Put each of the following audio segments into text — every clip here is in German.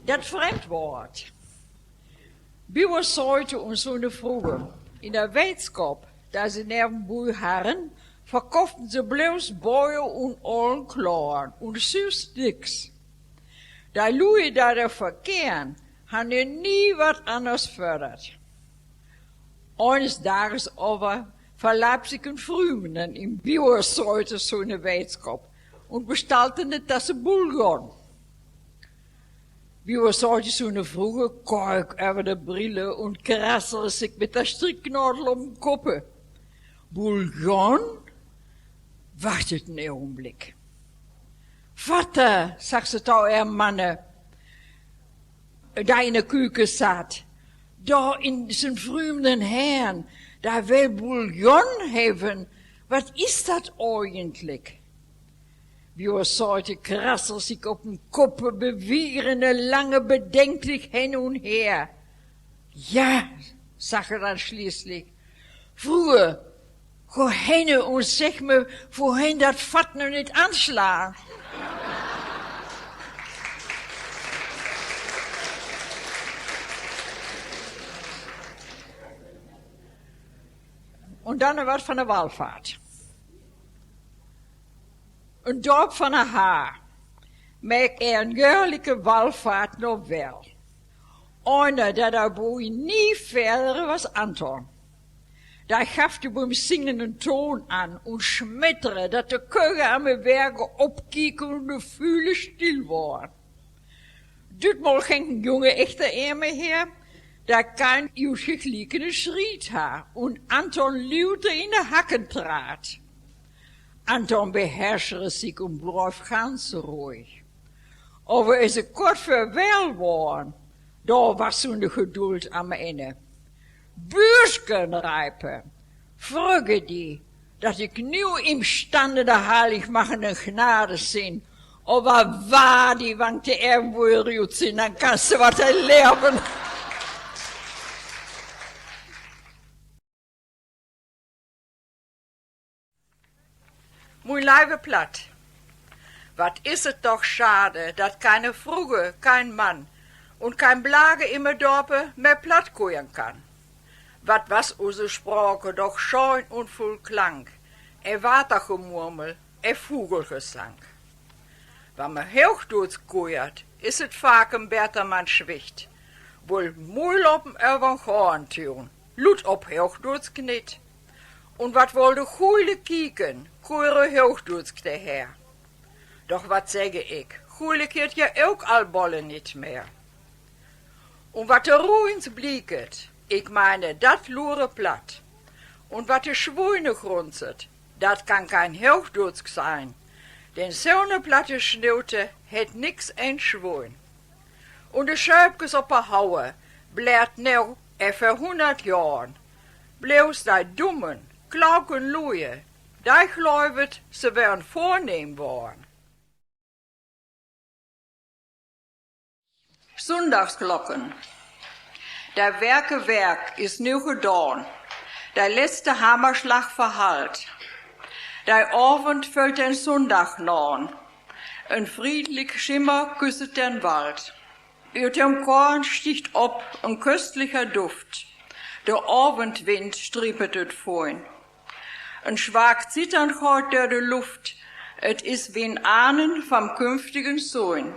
Dat Fremdwort. Bij ons heute und so eine Frage. In der wetenschap, da ze nebenbei harren, verkauften ze bloß Bäuer und allen Klauen und süß nix. Da Louis da der verkehren, haben er nie wat anders fördert. Eines Tages aber verleibt sich ein Frühmenen im Biosäute so eine Wetenschap und bestellte eine Tasse Bouillon. Biosäute so eine Frühe, Kalk über die Brille und krassere sich mit der Stricknadel um den Kopf. Bouillon? Wartet einen Augenblick. Vater, sagt ze toch er Manne, da in der Küche satt, da in zijn vreemden Herrn, da will Bouillon hebben. Was ist das eigentlich? Wie heute krasser sich auf dem Kopf bewegen, lange bedenklich hin und her. Ja, sagt er dann schließlich. Früher, go hin und sag mir, wohin das Fat noch nicht anschlagen. Und dann was von der Wallfahrt. Een dorp van een haar, maakt een jährliche Wallfahrt nog wel. Einer, der daarbij nie verder was Anton. Daar gaf de beim Singen een Ton an und schmetteren, dat de Köche aan mijn werken opkieken und de Fühle stil waren. Ditmal ging een jonge echter Ärmel her, der kein ausgeglichene Schritt hat und Anton lauter in de Hacken trat. Anton beherrschte sich und bleef ganz ruhig. Aber als ze kort verwel waren, da was so eine Geduld am Ende. Bürschkenreipe, frage die, dat ik nu imstande de heiligmachende Gnade sind. Aber waar die wankte irgendwo sind, dann kannst du was erleben. Mein Leibe platt. Wat is het doch schade, dat keine Fruge, kein Mann und kein Blage immer Dorpe mehr platt koeien kann. Wat was unsere Sprache doch scheun und voll Klang, Watergemurmel, Vogelgesang. Wann man Hochdeutsch koeiert, is het vaak een Bertermann schwicht. Wohl Muiloppen über Horn tun, Lut op Hochdeutsch knit. Und wat wolde Goeile kieken, koere Hochdeutsch daher. Doch wat sage ik, Goeile keert ja ook al bolle niet meer. Und wat de Ruins blieket, ik meine, dat loere plat. Und wat de Schwoine grunzet, dat kan kein Hochdeutsch sein. Denn zo'n platte Schneute het nix een Schwoin. Und de Schöpkes op haar Haue blärt nou even 100 Jahren. Bloos die Dummen, klauken loeien, die geloofet ze wären vornehm worden. Sonntagsglocken. Der Werk ist nu gedaan. Der letzte Hammerschlag verhallt. Der Abend fällt den Sonntag nahen. Ein friedlich Schimmer küsset den Wald. Über dem Korn sticht ob ein köstlicher Duft. Der Abendwind striepet het voin. Ein schwag Zittern kaut durch die Luft. Et is wie ein Ahnen vom künftigen Sohn.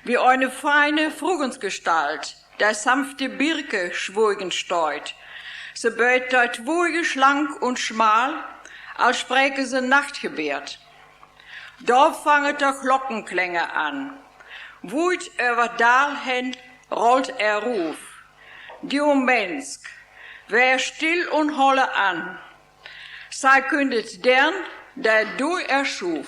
Wie eine feine Frugensgestalt, der sanfte Birke schwoigen steut. Se beut dort woige schlank und schmal, als spräke se Nachtgebet. Da fanget der Glockenklänge an. Wut über Dal hin rollt Ruf. Du Mensch, wer still und holle an. Sei kündet dern, der du erschuf.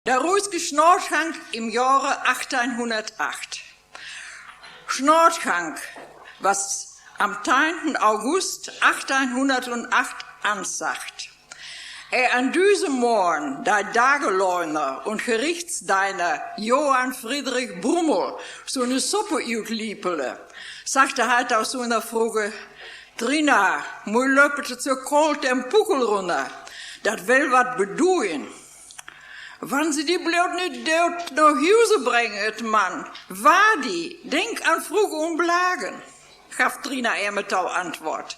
Der ruhige Schnorrschank im Jahre 1808. Schnorrschank, was am 10. August 1808 ansagt. An diesem Morgen, der Dageleuner und Gerichtsdeiner Johann Friedrich Brummel so eine Suppe utliepele, sagte halt aus so einer Frage, Trina, mui löpete zur Kolt den Puckel runter, dat will wat bedoeien. Wann sie die bloot niet dood naar huizen brengen, het man. Waar die? Denk aan vroeger und blagen, gaf Trina met al antwoord.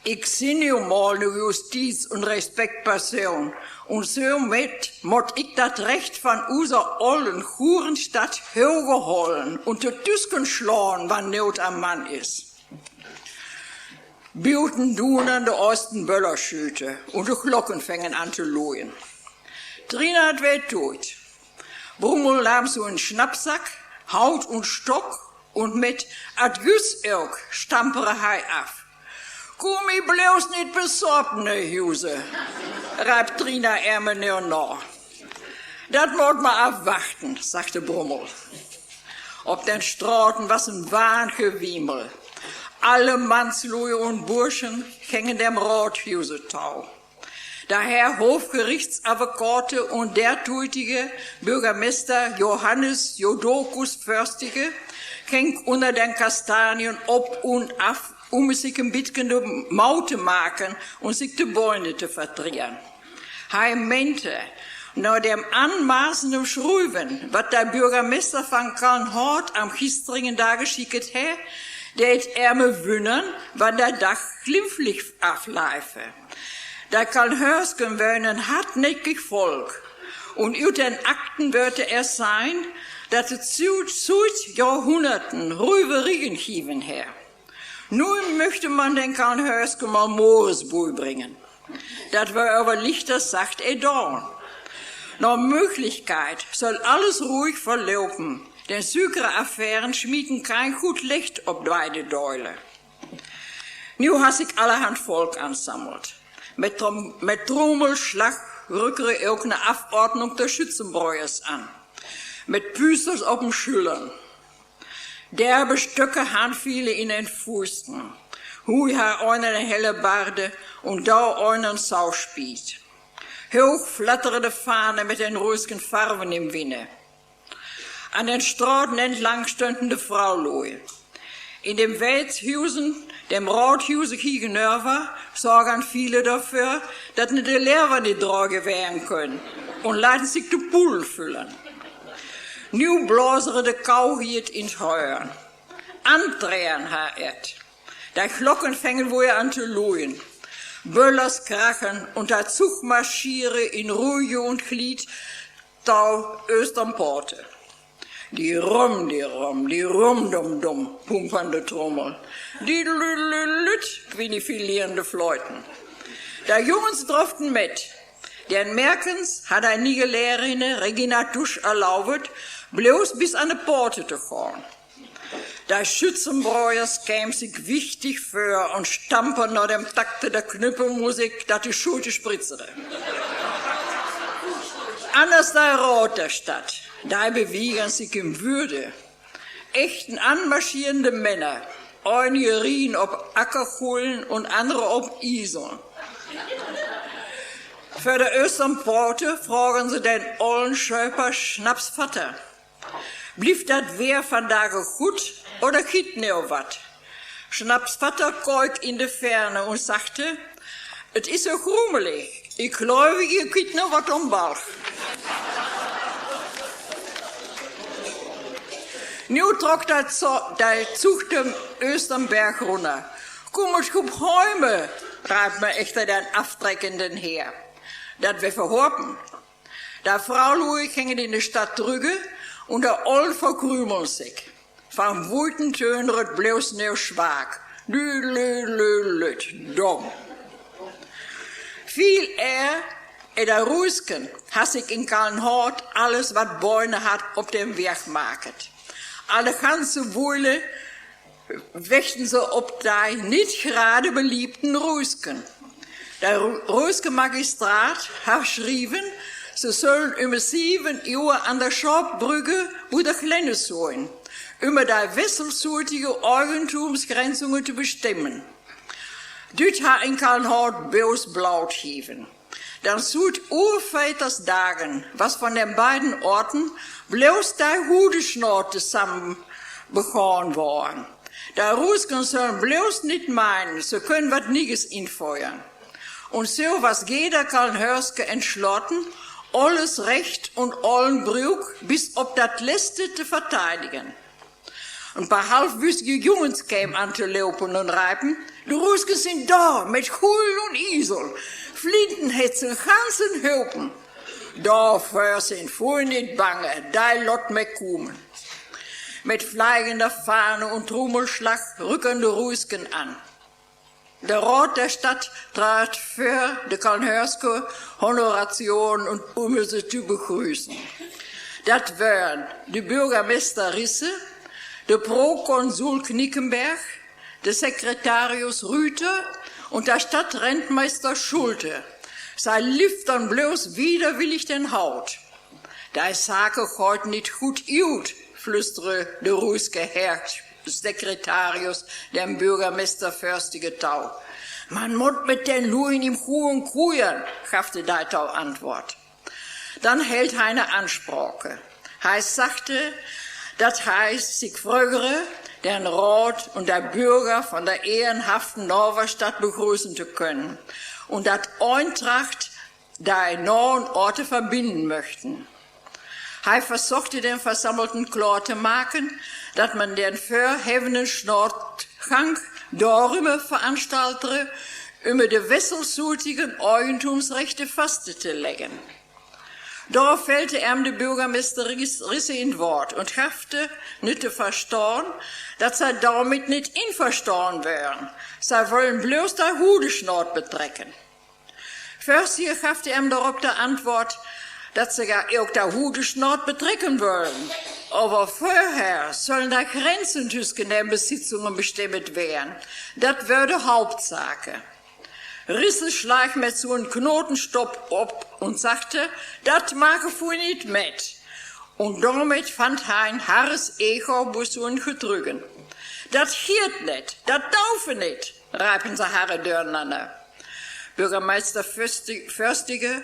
Ik zie nu mal nu justitie und Respektperson. Und somit moet ik dat recht van onze ollen Hurenstadt hoger holen und de Tüsken schlagen, wann Not am Mann is. Buten doen an de Osten Böllerschüte und de Glocken fängen an zu loeien. Trina hat weh tut. Brummel nahm so einen Schnappsack, Haut und Stock und mit Adjus ook stampere hij af. Komm ich bloß nicht besorgt, ne Huse, reibt Trina mir nach. Dat moet ma afwachten, sagte Brummel. Op den Straßen was ein Wahngewiemel. Alle Mannsloeien und Burschen hängen dem Rathusetau. Der Herr Hofgerichtsadvokate und der tuitige Bürgermeister Johannes Jodokus Förstige hängt unter den Kastanien ob und af, sich ein bisschen de Maute machen und sich de Beine zu verdrehen. Hij meinte, nach dem anmaßenden Schrüven, was der Bürgermeister von Kallenhort am gestrigen Tag geschickt hat, det me wundern, wann der Dach glimpflich afleife. Der Kallenhörsken wöhnen hartnäckig Volk. Und über den Akten würde es sein, dass es seit Jahrhunderten Rüberigen hieven her. Nun möchte man den Kallenhörsken mal Moresbuhl bringen. Das war aber Lichter, sagt Dorn. Nach Möglichkeit soll alles ruhig verlaufen, denn sükere Affären schmieden kein gut Licht ob beide Deule. Nu has ik allerhand Volk ansammelt. Mit Trommelschlag rückere auch eine Abordnung der Schützenbräuers an. Mit Püsters auf dem Schüllern. Derbe Stöcke han viele in den Fußen. Hui ha eine helle Barde und da einen Sauspied. Hoch flattere de Fahne mit den ruhigen Farben im Winde. An den Straßen entlang stünden de Fraulohe. In dem Wäldhusen, dem Rathuse gegenüber, sorgen viele dafür, dass ne de Lehrer nicht droge werden können und lassen sich de Pool füllen. Nu blazere de Kauhiet ins Heuer. Andrehen ha et. Die Glocken fängen wohl an zu loeien. Böllers krachen und der Zug marschiere in Ruhe und Glied tau Östernporte. Die rum, dum, pumpernde Trommel. Die lüt, wie die filierende Fleuten. Der Jungens droften mit. Den Merkens hat eine nie Lehrerin, Regina Dusch, erlaubt, bloß bis an die Porte zu fahren. Der Schützenbräuers käm sich wichtig für und stampern nach dem Takte der Knüppelmusik, dat die Schute spritzere. Anders der Rat der Stadt, da bewegen sich in Würde. Echten anmarschierende Männer, einige rien ob Ackerkohlen und andere ob Iseln. Für die Östernporte fragen sie den ollen Schöper Schnapsvater. Blieb dat weer vandaag gut oder geht neo wat? Schnapsvater keuk in de Ferne und sagte, het is so grumelig, ich glaube, ihr geht noch wat om Bauch. Nu trok der Zug dem Östernberg runter. Komm, ich hab Häume, reibt mir echter den Aftreckenden her. Dat wir verhorpen. Der Frau Louis hängen in der Stadt drüge und der Oll verkrümelt sich. Van woeten töneret bloß neu schwag. Lüt, dumm. Viel der Ruisken has ich in Kallenhort alles, wat Beine hat, op dem Weg market. Alle ganze Wohle wächten sie ob die nicht gerade beliebten Ruisken. Der Ruiske Magistrat hat geschrieben, sie sollen um 7 Uhr an der Schorbrücke oder Kleine sein, um die wesselsortige Eigentumsgrenzungen zu bestimmen. Dit hat in Kallenhort bloß Blaut hieven. Dann sucht Urväters Dagen, was von den beiden Orten bloß der Hudeschnort zusammen begonnen worden. Der Ruisken sollen bloß nicht meinen, sie können wat Niges infeuern. Und so was jeder Kallenhörske entschlossen, alles Recht und allen Brug bis ob dat letzte zu verteidigen. Ein paar halbwüstige Jungens kämen an zu lopen und reipen. Die Russen sind da, mit Hull und Isel. Flintenhetzen, ganzen Haupen. Dafür sind voll nicht bange, da lot me kommen. Mit fliegender Fahne und Trommelschlag rücken die Russen an. Der Rat der Stadt trat für die Kalnhörske Honoration und sie zu begrüßen. Das wären die Bürgermeister Risse, der Prokonsul Knickenberg, der Sekretarius Rüther und der Stadtrentmeister Schulte. Sei lief dann bloß widerwillig den Haut. Da Sache heute nicht gut gut, flüstere der ruhige Herr Sekretarius dem Bürgermeister Förstige Tau. Man muss mit den Luin im Kuhen kuhen, gab der Deitau Antwort. Dann hält eine Ansprache. Heißt sagte, das heißt, sich frögere, den Rat und der Bürger von der ehrenhaften Norverstadt begrüßen zu können und dat Eintracht der neuen Orte verbinden möchten. Er versuchte den Versammelten klar zu machen, dass man den verhevenen Schnortgang darüber veranstaltere, über die wesselsultigen Eigentumsrechte festzulegen. Darauf fällte der Bürgermeister Risse in Wort und schaffte nicht zu verstehen, dass sie damit nicht einverstanden wären. Sie wollen bloß der Hudeschnort betrecken. Förstiger schaffte darauf die Antwort, dass sie gar auch der Hudeschnort betrecken wollen. Aber vorher sollen da Grenzen zwischen den Besitzungen bestimmt werden. Das würde Hauptsache. Risse schlag mit so einen Knotenstopp ab und sagte, das mag ich wohl nicht mit. Und damit fand er ein harres Echo bei so einem Getrügen. Das hiert nicht, das daufe nicht, reipen sie Haare durcheinander. Bürgermeister Förstige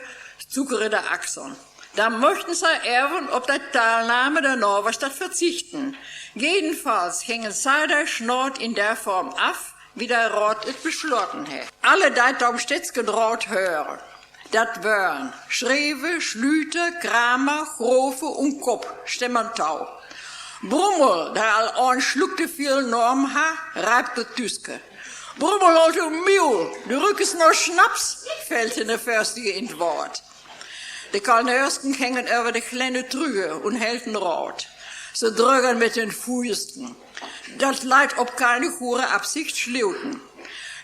zuckerte der Achseln. Da möchten sie erben, ob der Teilnahme der Norverstadt verzichten. Jedenfalls hängen sie der Schnort in der Form ab, wie der Rat es beschlossen hat. Alle die am stets gedraut hören. Dat wären Schrewe, Schlüter, Kramer, Grofe und Kopp, Stemmentau. Brummel, der all ein schluckte viel Norm ha, reibte Tüske. Brummel holt um Mühl, der Rück ist noch Schnaps, fällt in der Förstige in Wort. Die Kalnhörsken hängen über die kleine Trüge und helfen Rat. Sie drücken mit den Füßen. Das leid ob keine gute Absicht schluten.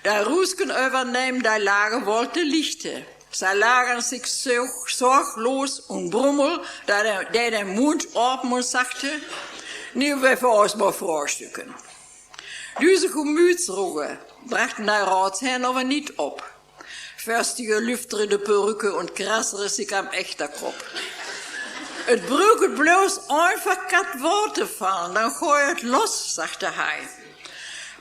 Der Rusken übernehmen der Lage wollte Lichte. Sie lagern sich sorglos und Brummel, der den Mund open und sagte, nu wir für uns mal frühstücken. Diese Gemütsruhe brachten der Ratsherrn aber nicht ab. Förstige lüftere de Perücke und krassere sich am echter Kopf. Et brüget bloß einfach kat Worte fallen, dann geuert los, sagte er.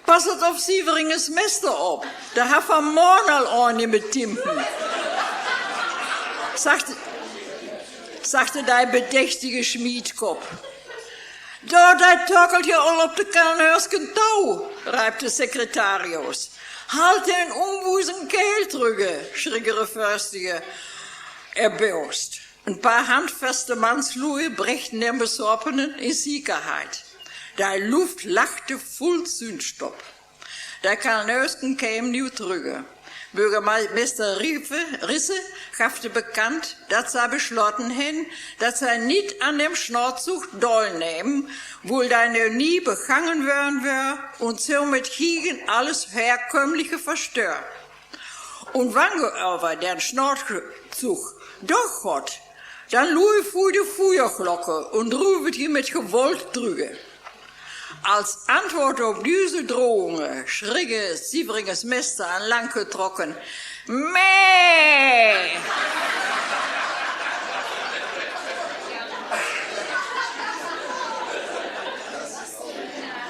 Passet auf Sieveringes Mester ab, der hat am Morgen all eine mit Timpen. Sagte der bedächtige Schmiedkopf. Da, der torkelt ja all op de Kalnhörsken Tau, reibte Sekretarius. Halt den unwusen Kehl drüge, schriegere Förstige, erbost. Ein paar handfeste Mannslue brächten den Besorgenen in Sicherheit. Der Luft lachte voll Zündstopp. Der Kalnhörsken käme nie drüge. Bürgermeister Risse gaffte bekannt, dass er beschlossen hin, dass er nicht an dem Schnorzug teilnehmen, wohl deine nie begangen werden wär und somit hiegen alles Herkömmliche verstört. Und wann aber der Schnorzug doch hat, dann lue fuhr die Feuerglocke und ruft ihn mit Gewalt drüge. Als Antwort auf diese Drohungen schrie Sieveringes Mester an Lanke trocken. Mäh!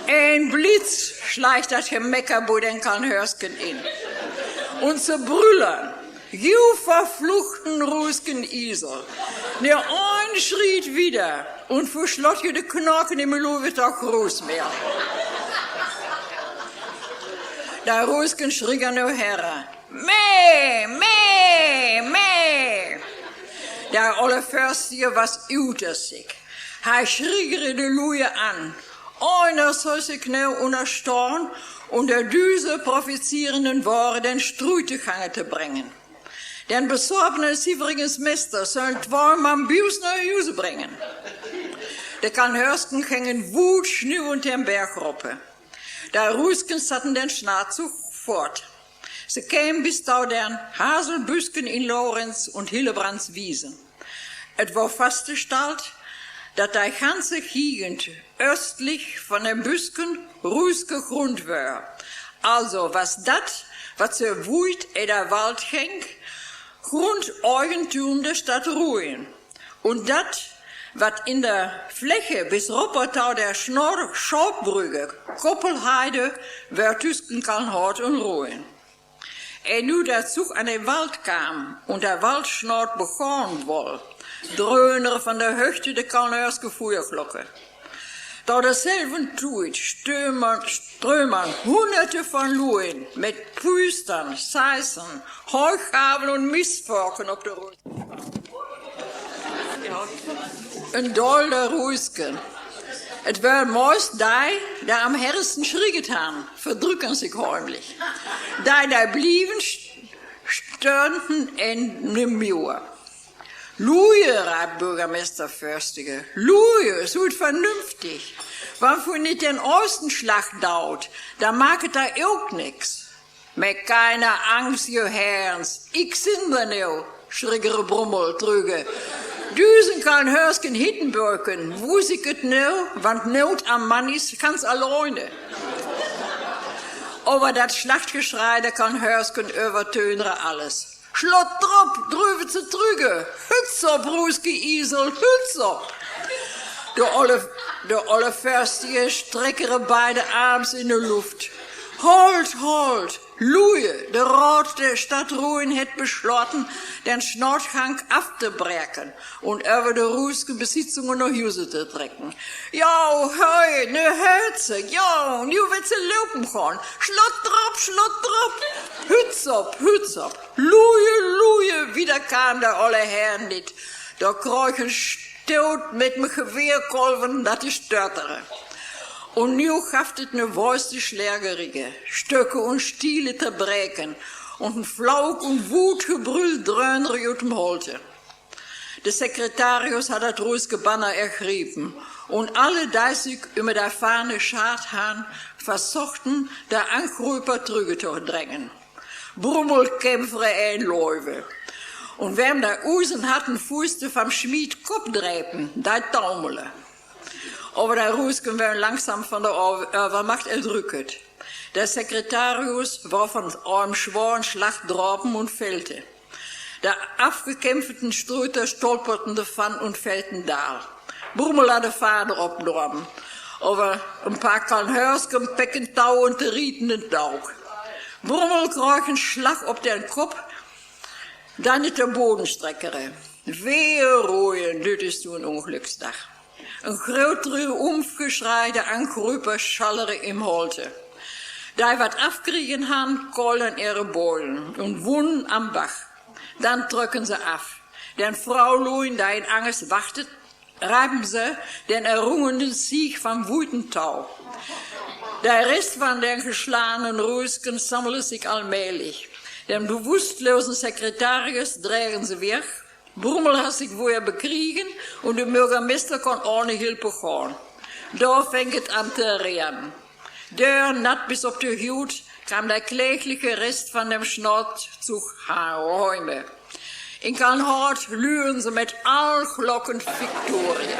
Ein Blitz schleicht das Gemecker bei den Kalnhörsken in. Und sie brüllen. You verfluchten ruhischen Isel. Der ein schriet wieder und verschlott je de Knochen im Louvretag groß mehr. Der ruhischen schrie no herre. Meh, meh, meh. Der Allerfürstige was üter sich. Hij schriegere de Luje an. Einer soll sich nou unterstehen und der düse prophezierenden Worte den Struitegange te brengen. Den besorbenen sieverigens Mester sollen 2 man Bius nach Hause bringen. De Kalnhörsken gingen Wut, Schnee und den Berg roppe. Der Ruisken satten den Schnazug fort. Sie kämen bis da den Haselbüsken in Lorenz und Hillebrands Wiesen. Et war fastgestalt, dass die ganze Gegend östlich von den Büsken ruhige Grund war. Also was dat, was so wuit in der Wald ging, Grundeigentum der Stadt Ruhen. Und dat, was in der Fläche bis Roppertau der Schorbrügge, Koppelheide, war Tüsken Kalnhort und Ruhen. En nu der Zug an den Wald kam und der Waldschnort begonnen woll, dröhner von der Höchte der Kalnhörske Feuerglocke. Da derselben Tuit strömern Hunderte von Luen mit Püstern, Seißen, Heugaben und Mistforken auf der Rüst. Ein Doll der Ruisken. Het war meist die, der am herrsten schriegt haben, verdrücken sich heimlich. Die blieben, störten in dem Mauer. Luje, rat Bürgermeister Förstige, Luje, so vernünftig. Wann für nicht den Ostenschlag daut, da mag da auch nix. Mit keiner Angst, ihr Herrens, ich sind wir nu, schriegere Brummel trüge. Düsen kann Hörsken Hittenböcken, wusig et nu, want Not am Mann ist, kann's alleine. Aber dat Schlachtgeschrei, da kann Hörsken übertönere alles. Schlott drop, drüber zu trüge, Hützer, Bruske Isel, Hützer. Der olle Förstige streckere beide Arms in der Luft. Holt, Luje, der Rat der Stadt Ruhen het beschlossen, den Schnorchhang abzubrechen und über die russischen Besitzungen nach Hause zu trecken. Ja, hei, ne Hölze, ja, nu wird sie lopen gaan. Schlott drop, Hütz ab, Luje, wieder kam der olle Herr nicht. Der Kräuchen stot mit dem Gewehrkolven, dat is störtere. Und nu gaft het ne woeste Schlägerige, Stöcke und Stiele te breken, und ein Flauk und Wutgebrüll dröhnere ut dem Holte. Der Sekretarius hat das ruhige Banner ergriffen, und alle, die sich über der Fahne schart haben, versuchten, der Angrüper trüge zu drängen. Brummelkämpfere einläufe. Und wem der Usen hatten, Fuße vom Schmied Kopf drepen, da taumele. Aber der Ruisken werden langsam von der Übermacht erdrückt. Der Sekretarius war von einem schweren Schlag droben und fällte. Der aufgekämpften Ströter stolperten davon und fällten da. Brummel hat der Vater abdorben. Aber ein paar Kalnhörsken pecken Tau und rieten den Taug. Brummel kreeg einen Schlag auf den Kopf, dann nicht der Bodenstreckere. Wehe Ruhen, dit ist du ein Unglücksdag. Een grotere Umgeschrei der Angeruper schallere im Holte. Da wat afkriegen han, kollen ihre Beulen und wohnen am Bach. Dann drücken sie af. Den Frau Luin, da in Angst wartet, reiben sie den errungenen Sieg vom Wutentau. Der Rest von den geschlagenen Ruisken sammelt sich allmählich. Den bewusstlosen Sekretarius drehen sie weg. Brummel hat sich wohl bekriegen und der Bürgermeister kann ohne Hilfe gehen. Da fängt es an zu rennen. Der nat bis auf die Hut kam der klägliche Rest von dem Schnorzug heim. In Kalnhort lüren sie mit all Glocken Viktoria.